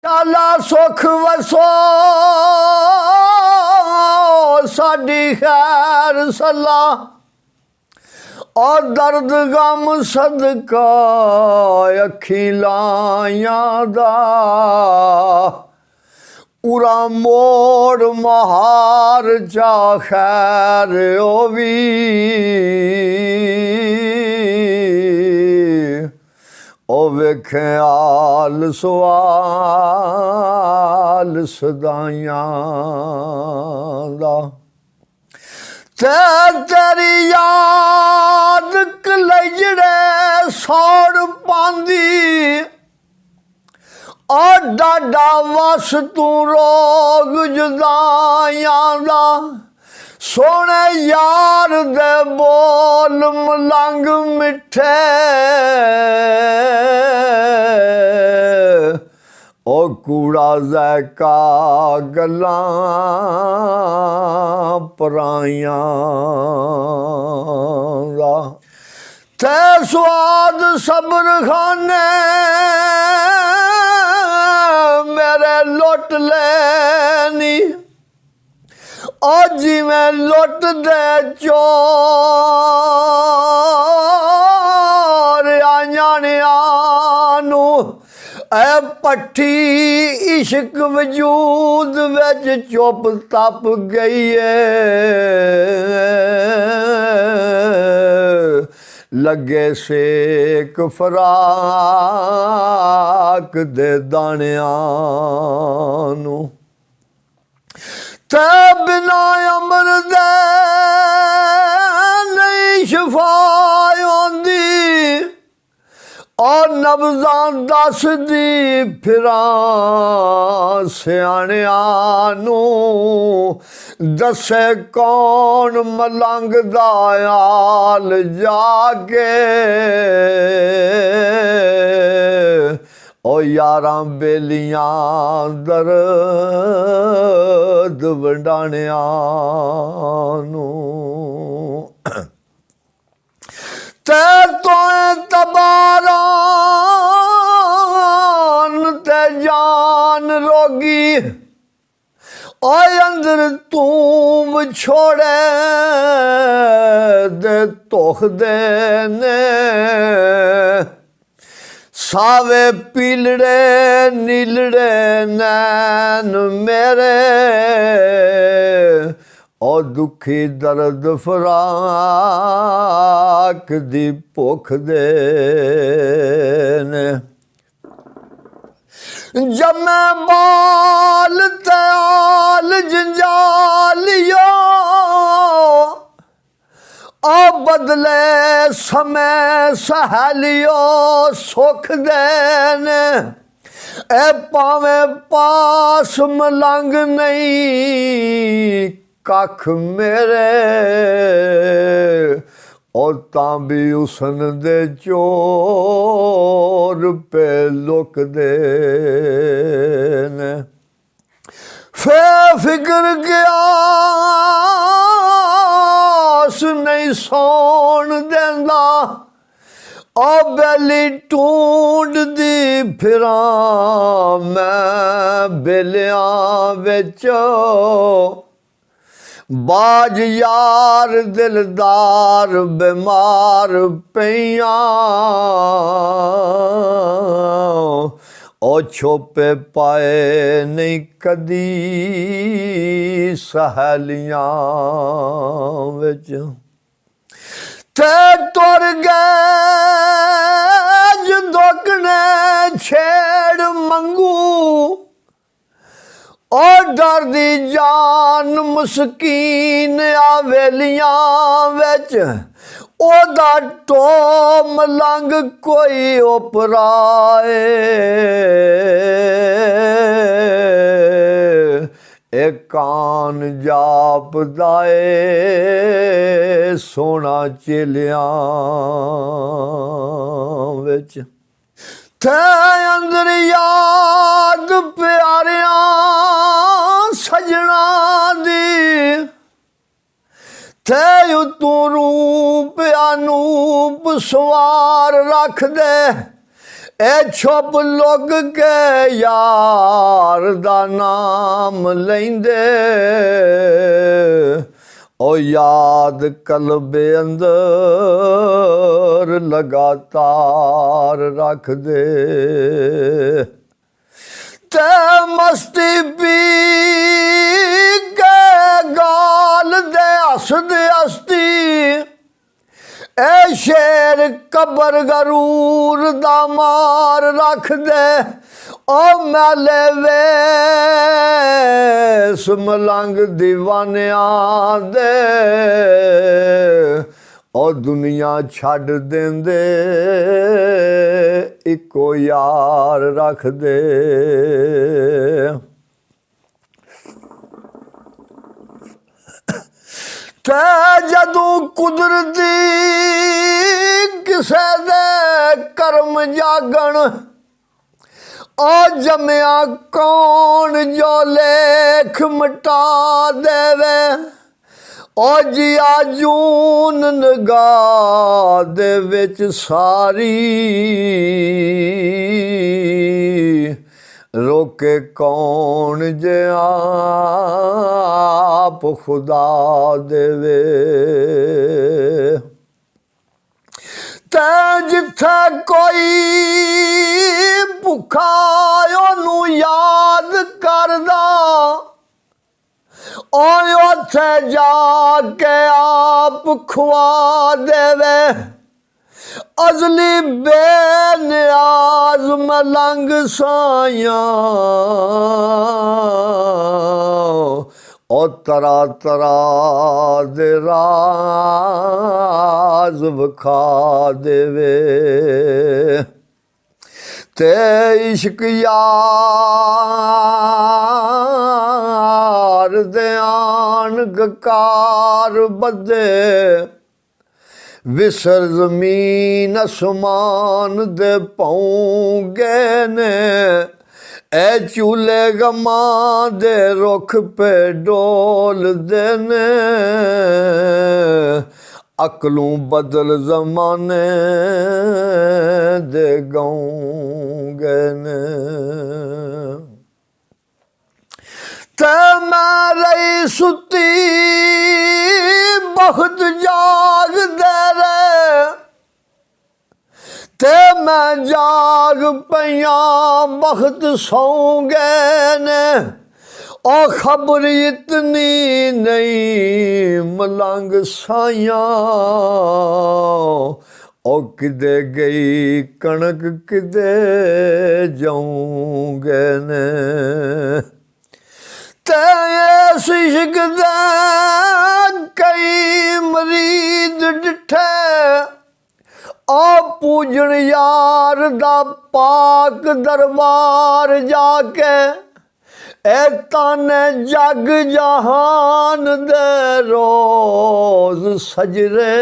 ਚਾਲਾ ਸੁਖ ਵਸੋ ਸਾਡੀ ਖੈਰ ਸਲਾਹ ਔਰ ਦਰਦ ਗਮ ਸਦਕਾ ਅੱਖੀ ਲਾਇਆਂ ਦਾ ਉਰਾ ਮੋੜ ਮਹਾਰ ਚਾ ਖੈਰ ਹੋਵੀ ਉਹ ਵੇਖੇ ਆਲ ਸਵਾਲ ਸਦਾਈਆਂ ਦਾ ਤੇ ਤੇਰੀ ਯਾਦ ਕਲਜੜੇ ਸੌੜ ਪਾਂਦੀ ਔ ਡਾਡਾ ਵਸ ਤੂੰ ਰੋਗ ਜੁਦਾਈਆਂ ਦਾ ਸੋਹਣੇ ਯਾਰ ਦੇ ਬੋਲ ਮਲੰਗ ਮਿੱਠੇ ਉਹ ਕੂੜਾ ਜ਼ੈਕਾ ਗੱਲਾਂ ਪਰਾਈਆਂ ਦਾ ਤੇ ਸਵਾਦ ਸਬਰ ਖਾਨੇ ਮੇਰੇ ਲੁੱਟ ਲੈਨੀ ਉਹ ਜਿਵੇਂ ਲੁੱਟ ਦੇ ਚੋਰ ਆਣਿਆਂ ਨੂੰ ਐ ਪੱਠੀ ਇਸ਼ਕ ਵਜੂਦ ਵਿੱਚ ਚੁੱਪ ਤਪ ਗਈ ਏ ਲੱਗੇ ਸੇਕ ਫਰਾਕ ਦੇ ਦਾਣਿਆਂ ਨੂੰ ਤੇ ਬਿਨਾ ਅਮਰ ਦੇ ਨਹੀਂ ਸ਼ਫਾ ਆਉਂਦੀ ਔਰ ਨਬਜ਼ਾਂ ਦੱਸਦੀ ਫਿਰਾਂ ਸਿਆਣਿਆਂ ਨੂੰ ਦੱਸੇ ਕੌਣ ਮਲੰਗ ਦਾ ਆਲ ਜਾਗੇ ਉਹ ਯਾਰਾਂ ਬੇਲੀਆਂ ਦਰਦ ਵੰਡਾਣਿਆਂ ਨੂੰ ਤੇ ਤੋਏ ਤਬਾਰਾਨ ਤੇ ਜਾਨ ਰੋਗੀ ਓਏ ਅੰਦਰ ਤੂੰ ਵਿਛੋੜੇ ਦੇ ਤੋਖਦੇ ਨੇ ਸਾਵੇ ਪੀਲੜੇ ਨੀਲੜੇ ਨੈਣ ਮੇਰੇ ਉਹ ਦੁਖੀ ਦਰਦ ਫਰਾਕ ਦੀ ਭੁੱਖ ਦੇ ਨੇ ਜਮੇ ਬਾਲ ਤੇ ਆਲ ਜੰਜਾਲਿਓ ਆ ਬਦਲੇ ਸਮੇਂ ਸਹਲਿਓ ਸੁਖ ਦੇ ਨੇ ਇਹ ਭਾਵੇਂ ਪਾਸ ਮਲੰਗ ਨਹੀਂ ਕੱਖ ਮੇਰੇ ਉਹ ਤਾਂ ਵੀ ਉਸਨ ਦੇ ਚੋਰ ਪੇ ਲੁਕਦੇ ਨੇ ਫੇ ਫਿਕਰ ਗਿਆਸ ਨਹੀਂ ਸੌਣ ਦਿੰਦਾ ਉਹ ਬੈਲੀ ਟੂੰਡਦੀ ਫਿਰਾਂ ਮੈਂ ਬੇਲਿਆਂ ਵਿੱਚ ਬਾਜ ਯਾਰ ਦਿਲਦਾਰ ਬਿਮਾਰ ਪਈਆਂ ਉਹ ਛੋਪੇ ਪਾਏ ਨਹੀਂ ਕਦੀ ਸਹੇਲੀਆਂ ਵਿੱਚ ਤੇ ਤੁਰ ਗਏ ਜਦੋਕਣੇ ਛੇੜ ਮੰਗੂ ਉਹ ਡਰਦੀ ਜਾਨ ਮੁਸਕੀਨ ਆ ਵੇਲੀਆਂ ਵਿੱਚ ਉਹਦਾ ਟੋ ਮਲੰਗ ਕੋਈ ਉਪਰਾਏ ਇਹ ਕਾਨ ਜਾਪਦਾ ਏ ਸੋਹਣਾ ਚੇਲਿਆਂ ਵਿੱਚ ਤੇ ਅੰਦਰ ਯਾਦ ਪਿਆਰਿਆਂ ਸਜਣਾ ਦੀ ਤੇ ਤੂੰ ਰੂਪ ਅਨੂਪ ਸਵਾਰ ਰੱਖ ਦੇ ए छुप लुक के यार दा नाम लैंदे ओ याद कल्बे अंदर लगातार रख दे ते मस्ती पी के गाल दे हसदे हस्ती ए शेर कबर गरूर दा मार रख दे ओ मैले वेस मलंग दीवानिया दे ओ दुनिया छड़ देंदे इको यार रख दे ते जदों कुदरती किसे दे कर्म जागण ओ जमया कौन जो लेख मिटा देवे ओ जिया जून निगाह दे विच सारी रोके कौन जे आप खुदा देवे ते जिथे कोई भुखा ओनू याद करदा ओथे जाके आप खुआ देवे अजली बेनियाज मलंग साया ओ तरा तरा दे राज विखा देवे ते इश्क यार दे आन गकार बदे विसर जमीन असमान दे पाऊंगे ने ए चूल्हे गमा दे रुख पे डोल देने अकलूं बदल जमाने दे गाऊंगे ने ते मैं रही सुती बहुत जाग दे रे ते मैं जाग पया बहुत सौ गए ने ओ खबर इतनी नहीं मलंग साइया ओ किदे गई कणक किदे जाऊंगे ने ते इस इश्क दे कई मरीद डिठे आ पूजन यार दा पाक दरबार जाके ए ताने जग जहान दे रोज सजरे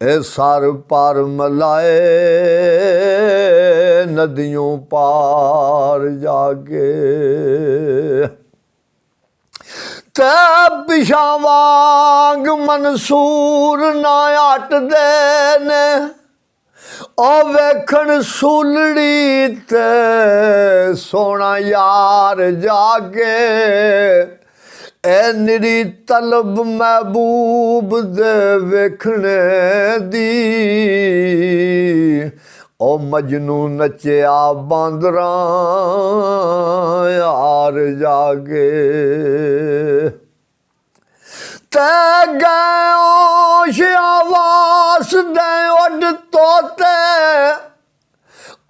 ए सर पर मलाए नदियों पार जाके ते पिछा वांग मंसूर ना हट देने ओ वेखण सूलड़ी ते सोना यार जागे ए निरी तलब महबूब दे वेखने दी ओ मजनू नचिया बांदरां यार जागे ते गए आवास दे उड तोते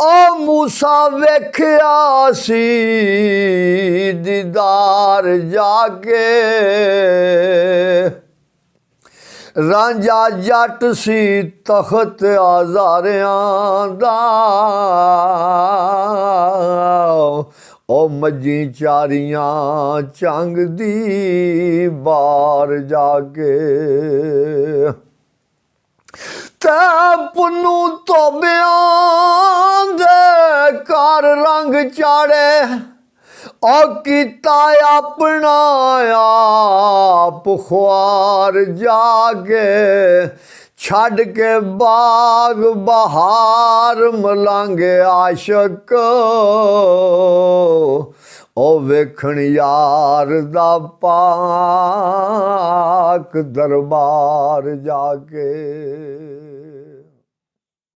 ओ मूसा वेख्या सी दीदार जाके रांझा जट सी तख्त आजारियां दा ओ मजी चारियां चंग दी बार जाके ते पुन्नू धोबियां दे घर रंग चाड़े ਆ ਕੀਤਾ ਆਪਣਾ ਆਪ ਖੁਆਰ ਜਾ ਕੇ, ਛੱਡ ਕੇ ਬਾਗ ਬਹਾਰ ਮਲਾਂਗੇ ਆਸ਼ਕ, ਉਹ ਵੇਖਣ ਯਾਰ ਦਾ ਪਾਕ ਦਰਬਾਰ ਜਾ ਕੇ।